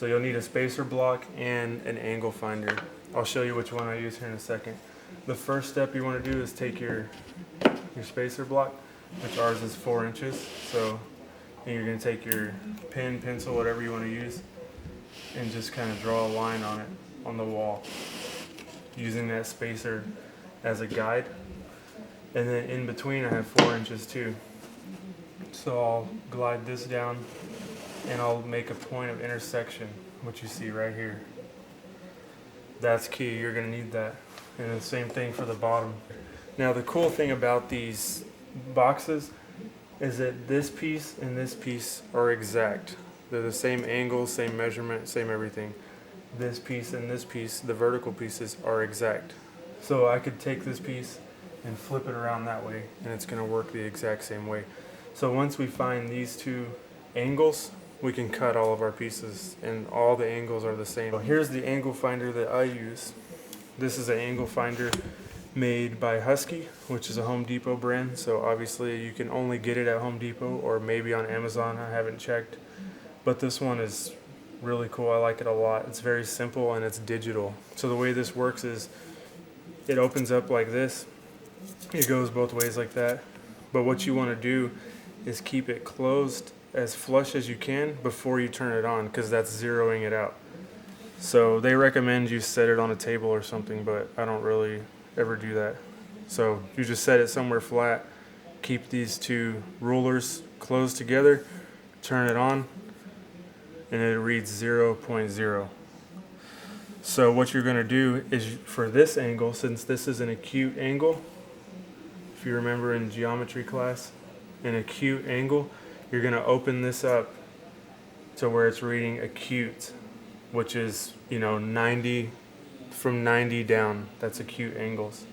So you'll need a spacer block and an angle finder. I'll show you which one I use here in a second. The first step you want to do is take your spacer block, which ours is 4 inches. So and you're going to take your pen, pencil, whatever you want to use, and just kind of draw a line on it, on the wall, using that spacer as a guide. And then in between I have 4 inches too. So I'll glide this down and I'll make a point of intersection, which you see right here. That's key, you're going to need that. And the same thing for the bottom. Now the cool thing about these boxes is that this piece and this piece are exact. They're the same angle, same measurement, same everything. This piece and this piece, the vertical pieces, are exact. So I could take this piece and flip it around that way and it's going to work the exact same way. So once we find these two angles, we can cut all of our pieces and all the angles are the same. So here's the angle finder that I use. This is an angle finder made by Husky, which is a Home Depot brand. So obviously you can only get it at Home Depot or maybe on Amazon. I haven't checked, but this one is really cool. I like it a lot. It's very simple and it's digital. So the way this works is it opens up like this. It goes both ways like that. But what you want to do is keep it closed as flush as you can before you turn it on, because that's zeroing it out. So they recommend you set it on a table or something, but I don't really ever do that. So you just set it somewhere flat, keep these two rulers closed together, turn it on, and it reads 0.0. So what you're going to do is, for this angle, since this is an acute angle, if you remember in geometry class, an acute angle, you're going to open this up to where it's reading acute, which is, 90, from 90 down. That's acute angles.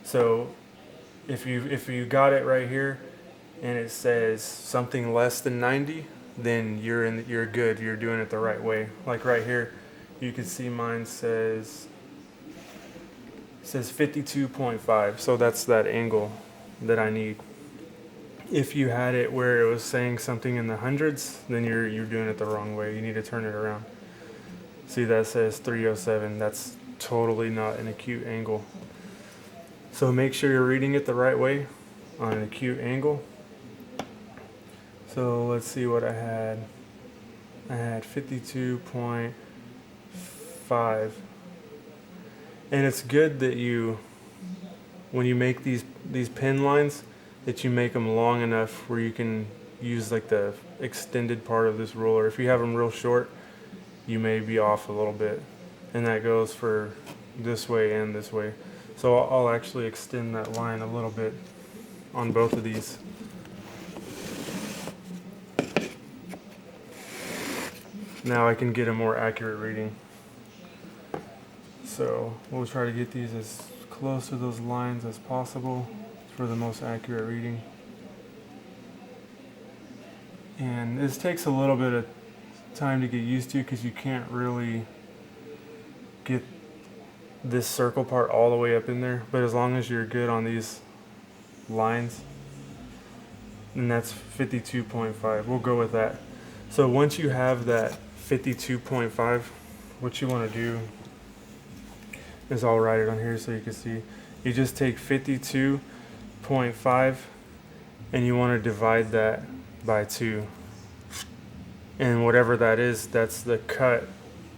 So if you got it right here and it says something less than 90, then you're good. You're doing it the right way. Like right here, you can see mine says 52.5. So that's that angle that I need. If you had it where it was saying something in the hundreds, then you're doing it the wrong way. You need to turn it around. See, that says 307. That's totally not an acute angle. So make sure you're reading it the right way on an acute angle. So let's see what I had. I had 52.5. And it's good that when you make these pin lines, that you make them long enough where you can use like the extended part of this ruler. If you have them real short, you may be off a little bit. And that goes for this way and this way. So I'll actually extend that line a little bit on both of these. Now I can get a more accurate reading. So we'll try to get these as close to those lines as possible for the most accurate reading. And this takes a little bit of time to get used to, because you can't really get this circle part all the way up in there, but as long as you're good on these lines, and that's 52.5, we'll go with that. So once you have that 52.5, what you want to do is, I'll write it on here so you can see. You just take 52.5 and you want to divide that by 2, and whatever that is, that's the cut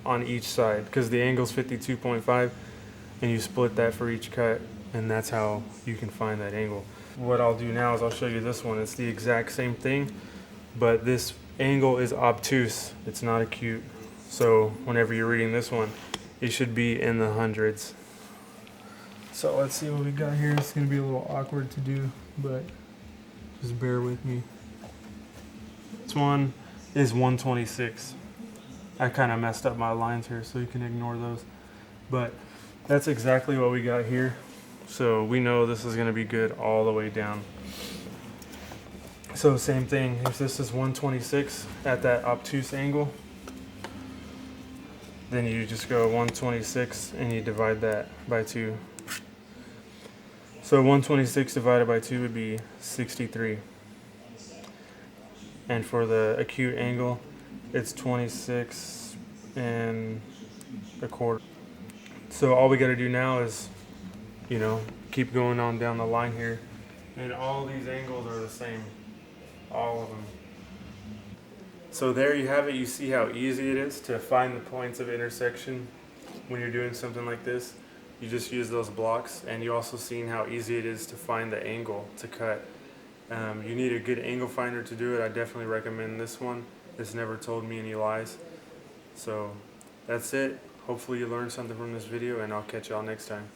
on each side, because the angle's 52.5 and you split that for each cut, and that's how you can find that angle. What I'll do now is I'll show you this one. It's the exact same thing, but this angle is obtuse, it's not acute. So whenever you're reading this one, it should be in the hundreds. So let's see what we got here. It's going to be a little awkward to do, but just bear with me. This one is 126. I kind of messed up my lines here, so you can ignore those. But that's exactly what we got here. So we know this is going to be good all the way down. So same thing, if this is 126 at that obtuse angle, then you just go 126 and you divide that by 2. So 126 divided by 2 would be 63. And for the acute angle, it's 26 and a quarter. So all we got to do now is, keep going on down the line here. And all these angles are the same, all of them. So there you have it. You see how easy it is to find the points of intersection when you're doing something like this. You just use those blocks, and you also seen how easy it is to find the angle to cut. You need a good angle finder to do it. I definitely recommend this one. It's never told me any lies. So that's it. Hopefully you learned something from this video, and I'll catch y'all next time.